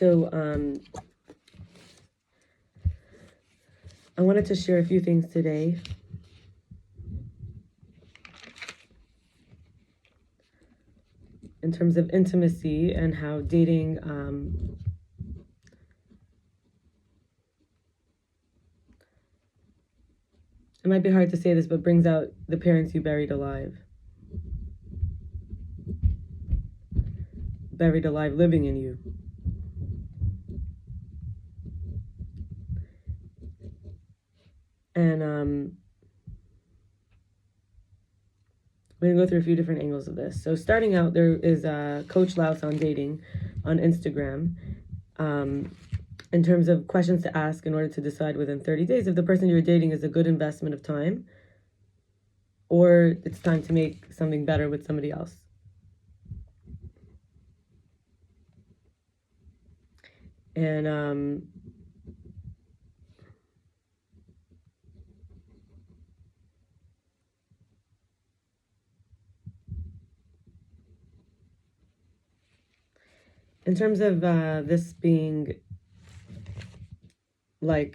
So I wanted to share a few things today. In terms of intimacy and how dating it might be hard to say this, but brings out the parents you buried alive. Buried alive living in you. And we're going to go through a few different angles of this. So starting out, there is Coach Laos on dating on Instagram. In terms of questions to ask in order to decide within 30 days if the person you're dating is a good investment of time or it's time to make something better with somebody else. And in terms of this being like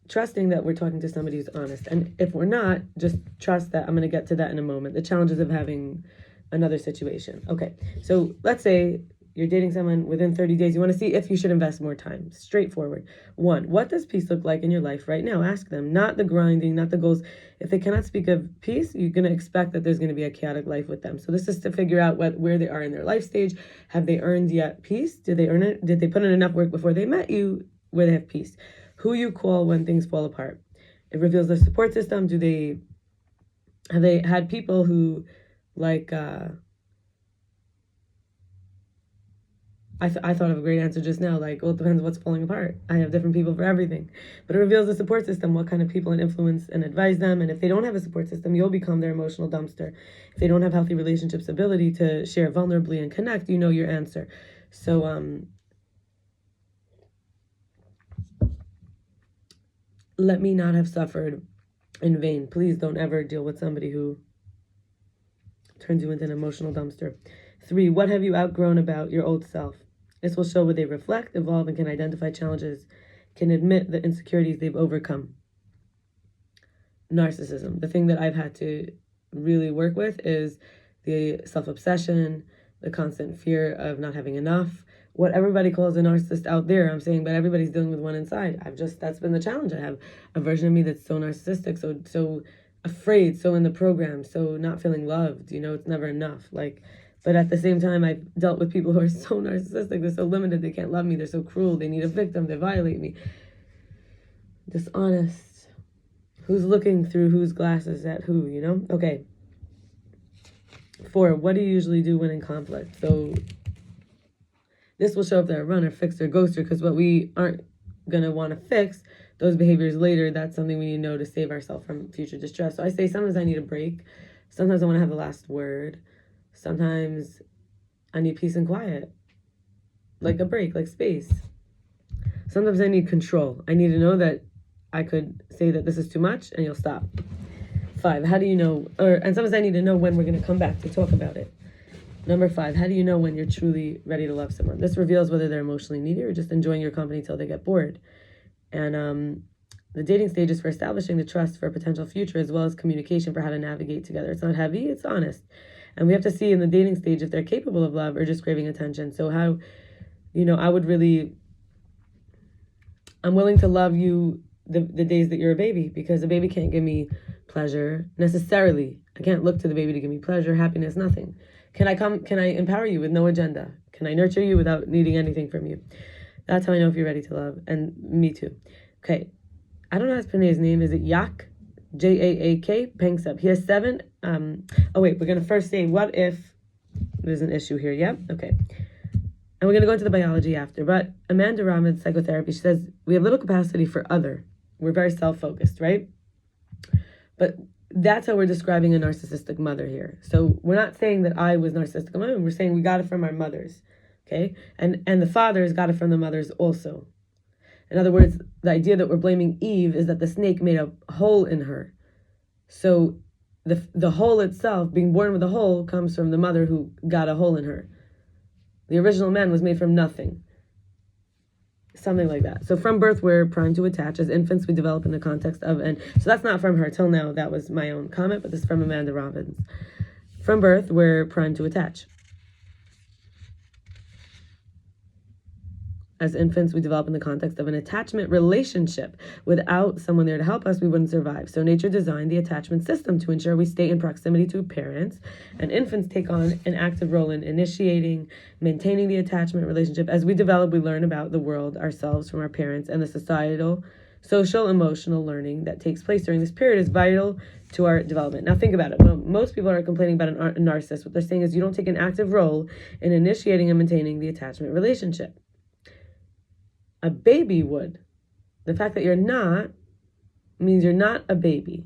trusting that we're talking to somebody who's honest. And if we're not, just trust that. I'm going to get to that in a moment. The challenges of having another situation. Okay, so let's say you're dating someone within 30 days. You want to see if you should invest more time. Straightforward. 1, what does peace look like in your life right now? Ask them, not the grinding, not the goals. If they cannot speak of peace, you're going to expect that there's going to be a chaotic life with them. So this is to figure out where they are in their life stage. Have they earned yet peace? Did they earn it? Did they put in enough work before they met you where they have peace? Who you call when things fall apart. It reveals their support system. Have they had people who like I thought of a great answer just now, like, well, it depends what's falling apart. I have different people for everything. But it reveals the support system, what kind of people and influence and advise them. And if they don't have a support system, you'll become their emotional dumpster. If they don't have healthy relationships, ability to share vulnerably and connect, you know your answer. So let me not have suffered in vain. Please don't ever deal with somebody who turns you into an emotional dumpster. 3, what have you outgrown about your old self? This will show where they reflect, evolve, and can identify challenges, can admit the insecurities they've overcome. Narcissism. The thing that I've had to really work with is the self-obsession, the constant fear of not having enough. What everybody calls a narcissist out there, I'm saying, but everybody's dealing with one inside. That's been the challenge. I have a version of me that's so narcissistic, so afraid, so in the program, so not feeling loved. It's never enough. But at the same time, I've dealt with people who are so narcissistic, they're so limited, they can't love me, they're so cruel, they need a victim, they violate me. Dishonest. Who's looking through whose glasses at who, Okay. 4, what do you usually do when in conflict? So this will show if they're a runner, fixer, ghoster, because what we aren't going to want to fix, those behaviors later, that's something we need to know to save ourselves from future distress. So I say sometimes I need a break. Sometimes I want to have the last word. Sometimes I need peace and quiet, like a break, like space. Sometimes I need control. I need to know that I could say that this is too much and you'll stop. 5, how do you know, and sometimes I need to know when we're going to come back to talk about it. Number 5, how do you know when you're truly ready to love someone? This reveals whether they're emotionally needy or just enjoying your company till they get bored. And the dating stage is for establishing the trust for a potential future as well as communication for how to navigate together. It's not heavy, it's honest. And we have to see in the dating stage if they're capable of love or just craving attention. So how, I'm willing to love you the days that you're a baby, because a baby can't give me pleasure necessarily. I can't look to the baby to give me pleasure, happiness, nothing. Can I empower you with no agenda? Can I nurture you without needing anything from you? That's how I know if you're ready to love. And me too. Okay. I don't know how to pronounce his name. Is it Jaak? Jaak Panksepp. He has 7. We're going to first say, what if there's an issue here? Yep. Okay. And we're going to go into the biology after. But Amanda Robbins, psychotherapy, she says, we have little capacity for other. We're very self-focused, right? But that's how we're describing a narcissistic mother here. So we're not saying that I was narcissistic. We're saying we got it from our mothers. Okay? And the fathers got it from the mothers also. In other words, the idea that we're blaming Eve is that the snake made a hole in her. So the hole itself, being born with a hole, comes from the mother who got a hole in her. The original man was made from nothing. Something like that. So from birth, we're primed to attach. As infants, we develop in the context of, and so that's not from her. Till now, that was my own comment, but this is from Amanda Robbins. From birth, we're primed to attach. As infants, we develop in the context of an attachment relationship. Without someone there to help us, we wouldn't survive. So nature designed the attachment system to ensure we stay in proximity to parents, and infants take on an active role in initiating, maintaining the attachment relationship. As we develop, we learn about the world, ourselves, from our parents, and the societal, social, emotional learning that takes place during this period is vital to our development. Now think about it. Most people are complaining about a narcissist. What they're saying is you don't take an active role in initiating and maintaining the attachment relationship. A baby would. The fact that you're not means you're not a baby.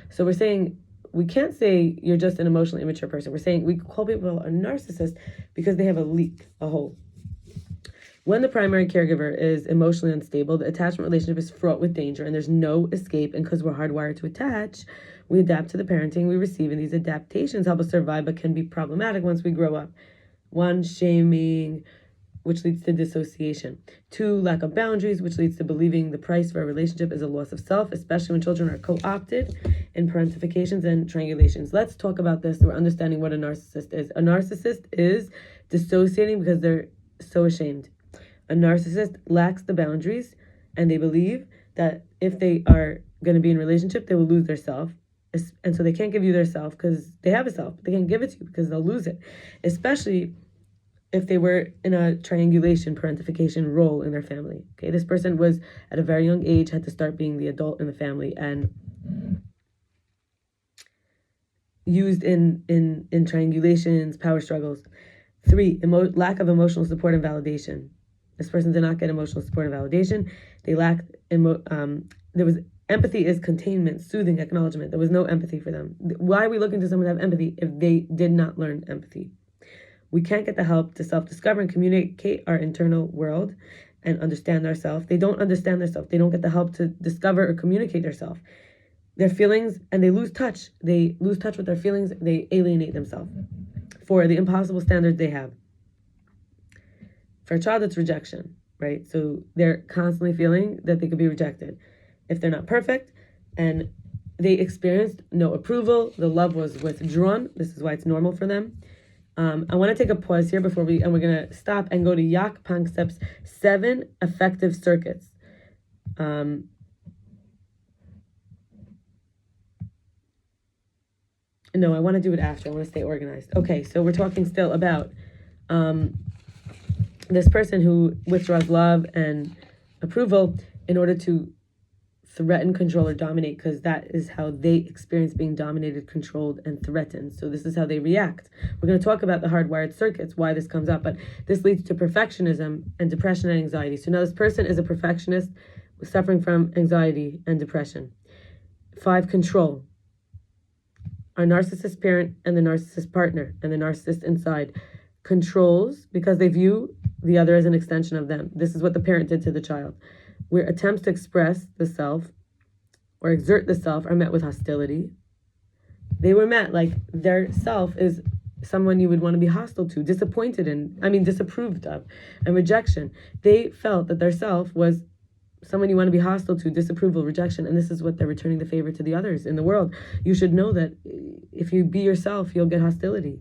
So we're saying, we can't say you're just an emotionally immature person. We're saying we call people a narcissist because they have a leak, a hole. When the primary caregiver is emotionally unstable, the attachment relationship is fraught with danger and there's no escape. And because we're hardwired to attach, we adapt to the parenting we receive, and these adaptations help us survive but can be problematic once we grow up. 1, shaming, which leads to dissociation. 2, lack of boundaries, which leads to believing the price for a relationship is a loss of self, especially when children are co-opted in parentifications and triangulations. Let's talk about this through understanding what a narcissist is. A narcissist is dissociating because they're so ashamed. A narcissist lacks the boundaries, and they believe that if they are going to be in a relationship, they will lose their self. And so they can't give you their self because they have a self. They can't give it to you because they'll lose it, especially if they were in a triangulation, parentification role in their family. Okay, this person was at a very young age, had to start being the adult in the family, and used in triangulations, power struggles. 3, lack of emotional support and validation. This person did not get emotional support and validation. They lacked, empathy is containment, soothing, acknowledgement. There was no empathy for them. Why are we looking to someone to have empathy if they did not learn empathy? We can't get the help to self-discover and communicate our internal world and understand ourselves. They don't understand themselves. They don't get the help to discover or communicate themselves. Their feelings, and they lose touch. They lose touch with their feelings. They alienate themselves for the impossible standards they have. For a child, it's rejection, right? So they're constantly feeling that they could be rejected. If they're not perfect and they experienced no approval, the love was withdrawn. This is why it's normal for them. I want to take a pause here before we're going to stop and go to Jaak Panksepp's 7 effective circuits. No, I want to do it after. I want to stay organized. Okay, so we're talking still about this person who withdraws love and approval in order to threaten, control, or dominate, because that is how they experience being dominated, controlled, and threatened. So this is how they react. We're going to talk about the hardwired circuits, why this comes up, but this leads to perfectionism and depression and anxiety. So now this person is a perfectionist suffering from anxiety and depression. 5, control. Our narcissist parent and the narcissist partner and the narcissist inside controls because they view the other as an extension of them. This is what the parent did to the child. Where attempts to express the self or exert the self are met with hostility. They were met like their self is someone you would want to be hostile to, disapproved of, and rejection. They felt that their self was someone you want to be hostile to, disapproval, rejection, and this is what they're returning the favor to the others in the world. You should know that if you be yourself, you'll get hostility.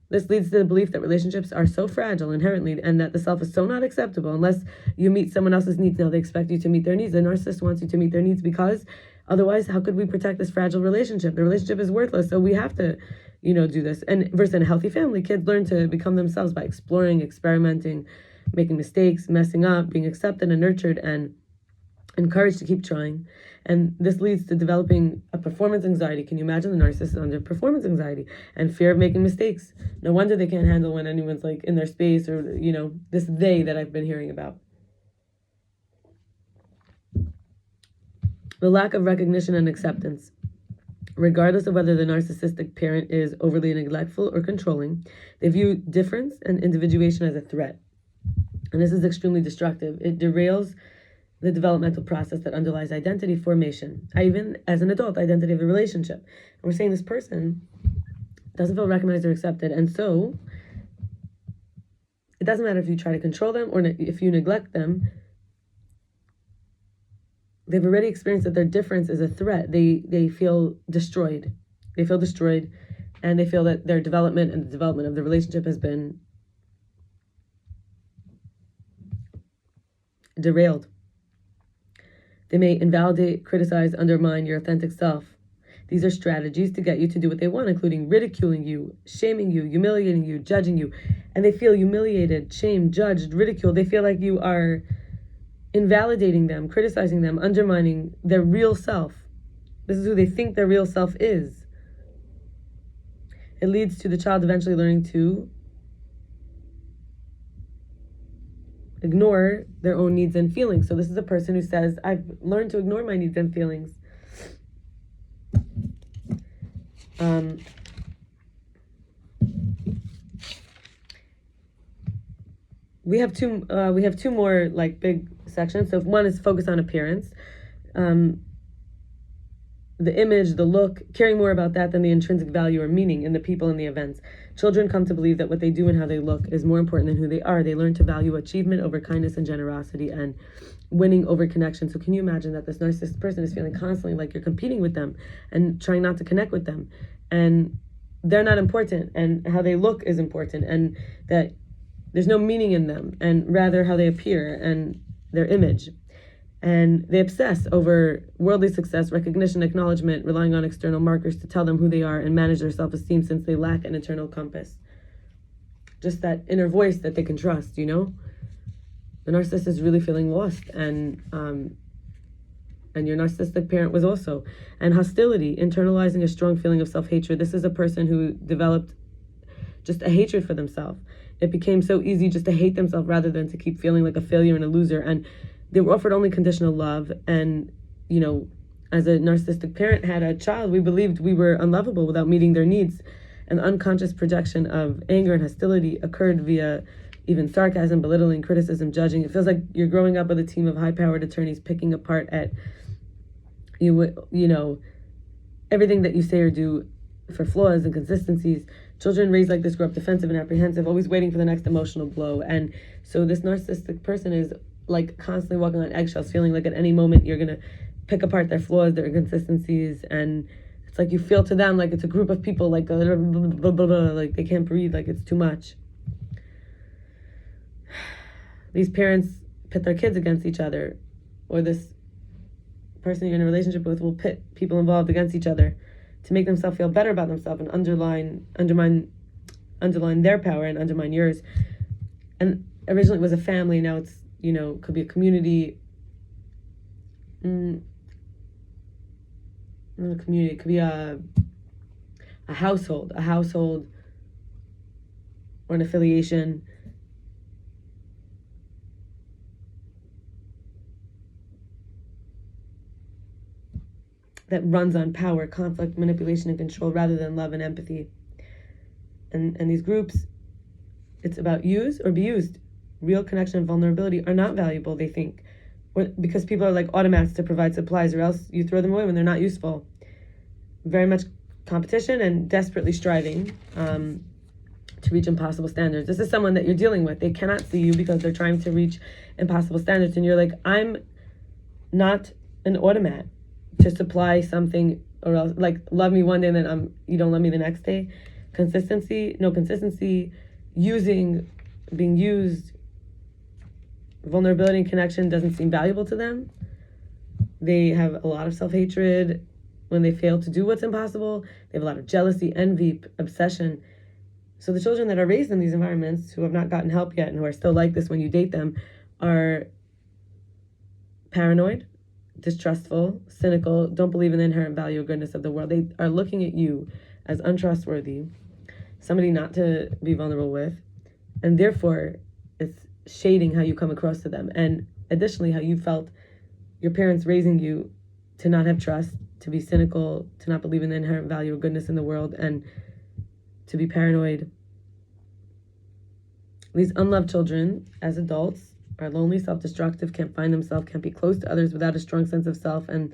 This leads to the belief that relationships are so fragile inherently and that the self is so not acceptable unless you meet someone else's needs. Now they expect you to meet their needs. The narcissist wants you to meet their needs because otherwise, how could we protect this fragile relationship? The relationship is worthless, so we have to, do this. And versus in a healthy family, kids learn to become themselves by exploring, experimenting, making mistakes, messing up, being accepted and nurtured and encouraged to keep trying. And this leads to developing a performance anxiety. Can you imagine the narcissist under performance anxiety and fear of making mistakes? No wonder they can't handle when anyone's like in their space or, this they that I've been hearing about. The lack of recognition and acceptance. Regardless of whether the narcissistic parent is overly neglectful or controlling, they view difference and individuation as a threat. And this is extremely destructive. It derails the developmental process that underlies identity formation, even as an adult, identity of the relationship. And we're saying this person doesn't feel recognized or accepted, and so it doesn't matter if you try to control them or if you neglect them. They've already experienced that their difference is a threat. They feel destroyed. They feel destroyed, and they feel that their development and the development of the relationship has been derailed. They may invalidate, criticize, undermine your authentic self. These are strategies to get you to do what they want, including ridiculing you, shaming you, humiliating you, judging you. And they feel humiliated, shamed, judged, ridiculed. They feel like you are invalidating them, criticizing them, undermining their real self. This is who they think their real self is. It leads to the child eventually learning to ignore their own needs and feelings. So this is a person who says, I've learned to ignore my needs and feelings. We have two more like big sections. So one is focused on appearance, the image, the look, caring more about that than the intrinsic value or meaning in the people and the events. Children come to believe that what they do and how they look is more important than who they are. They learn to value achievement over kindness and generosity, and winning over connection. So can you imagine that this narcissistic person is feeling constantly like you're competing with them and trying not to connect with them, and they're not important, and how they look is important, and that there's no meaning in them, and rather how they appear and their image. And they obsess over worldly success, recognition, acknowledgement, relying on external markers to tell them who they are and manage their self-esteem, since they lack an internal compass. Just that inner voice that they can trust, you know? The narcissist is really feeling lost, and your narcissistic parent was also. And hostility, internalizing a strong feeling of self-hatred. This is a person who developed just a hatred for themselves. It became so easy just to hate themselves rather than to keep feeling like a failure and a loser. And they were offered only conditional love. And, you know, as a narcissistic parent had a child, we believed we were unlovable without meeting their needs. An unconscious projection of anger and hostility occurred via even sarcasm, belittling, criticism, judging. It feels like you're growing up with a team of high-powered attorneys picking apart at you know, everything that you say or do for flaws and consistencies. Children raised like this grow up defensive and apprehensive, always waiting for the next emotional blow. And so this narcissistic person is like constantly walking on eggshells, feeling like at any moment you're gonna pick apart their flaws, their inconsistencies, and it's like you feel to them like it's a group of people like like they can't breathe, like it's too much. These parents pit their kids against each other, or this person you're in a relationship with will pit people involved against each other to make themselves feel better about themselves and undermine their power and undermine yours. And originally it was a family, now it's, you know, could be a community. Not a community, it could be a household or an affiliation. That runs on power, conflict, manipulation, and control rather than love and empathy. And these groups, it's about use or be used. Real connection and vulnerability are not valuable, they think. Because people are like automats to provide supplies, or else you throw them away when they're not useful. Very much competition and desperately striving to reach impossible standards. This is someone that you're dealing with. They cannot see you because they're trying to reach impossible standards. And you're like, I'm not an automat to supply something, or else like love me one day and then you don't love me the next day. No consistency, being used, vulnerability and connection doesn't seem valuable to them. They have a lot of self-hatred when they fail to do what's impossible. They have a lot of jealousy, envy, obsession. So the children that are raised in these environments who have not gotten help yet and who are still like this when you date them are paranoid, distrustful, cynical, don't believe in the inherent value or goodness of the world. They are looking at you as untrustworthy, somebody not to be vulnerable with, and therefore it's shading how you come across to them. And additionally, how you felt your parents raising you to not have trust, to be cynical, to not believe in the inherent value or goodness in the world, and to be paranoid. These unloved children, as adults, are lonely, self-destructive, can't find themselves, can't be close to others without a strong sense of self. And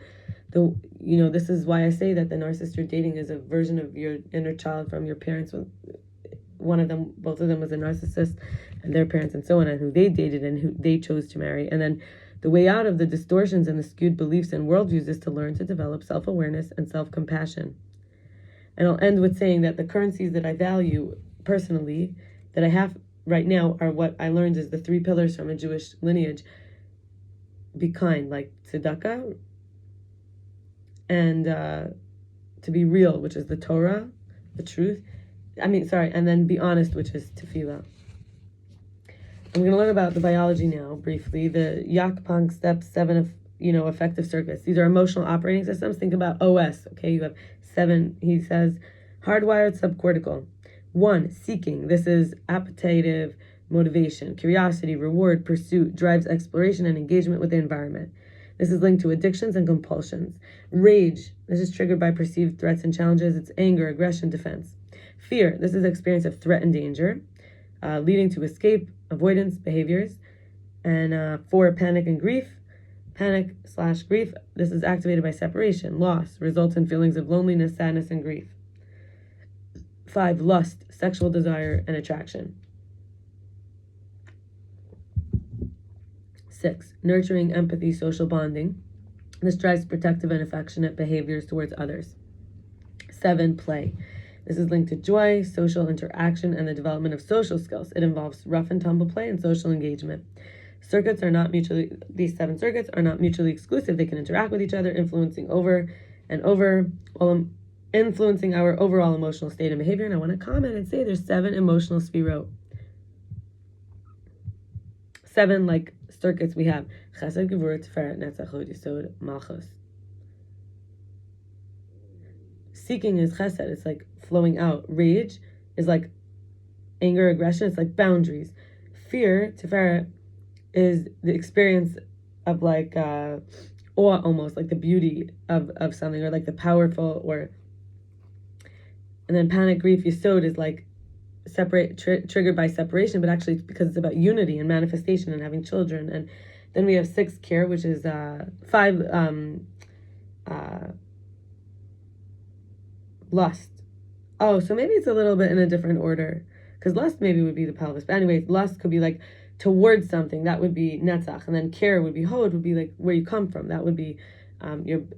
this is why I say that the narcissist you're dating is a version of your inner child from your parents one of them, both of them was a narcissist, and their parents and so on, and who they dated and who they chose to marry. And then the way out of the distortions and the skewed beliefs and worldviews is to learn to develop self-awareness and self-compassion. And I'll end with saying that the currencies that I value personally, that I have right now, are what I learned is the 3 pillars from a Jewish lineage. Be kind, like tzedakah, and to be real, which is the Torah, the truth. And then be honest, which is tefillah. I'm going to learn about the biology now, briefly. The Jaak Panksepp 7 effective circuits. These are emotional operating systems. Think about OS, okay? You have 7, he says, hardwired subcortical. 1, seeking. This is appetitive motivation, curiosity, reward, pursuit, drives exploration and engagement with the environment. This is linked to addictions and compulsions. Rage. This is triggered by perceived threats and challenges. It's anger, aggression, defense. Fear. This is experience of threat and danger, leading to escape, avoidance behaviors. And 4, panic and grief. Panic/grief. This is activated by separation, loss, results in feelings of loneliness, sadness, and grief. 5, lust, sexual desire and attraction. 6, nurturing, empathy, social bonding. This drives protective and affectionate behaviors towards others. 7, play. This is linked to joy, social interaction, and the development of social skills. It involves rough and tumble play and social engagement. These 7 circuits are not mutually exclusive. They can interact with each other, influencing over and over, while influencing our overall emotional state and behavior. And I want to comment and say there's 7 emotional sfirot. 7 circuits we have. Chesed, Gevurah, Tiferet, Netzach, Hod, Yesod, Malchus. Seeking is chesed. It's like flowing out. Rage is like anger, aggression. It's like boundaries. Fear, Tiferet, is the experience of awe, almost like the beauty of something, or like the powerful, and then panic, grief, Yesod is like triggered by separation, but actually it's because it's about unity and manifestation and having children. And then we have 6, care, which is 5, lust. Oh, so maybe it's a little bit in a different order, because lust maybe would be the pelvis, but anyway, lust could be like towards something, that would be netzach, and then care would be hod, would be like where you come from, that would be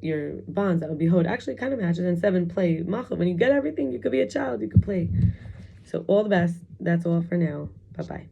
your bonds, that would be hod. Actually kind of matches. And 7, play, macha. When you get everything, you could be a child, you could play. So all the best. That's all for now. Bye-bye.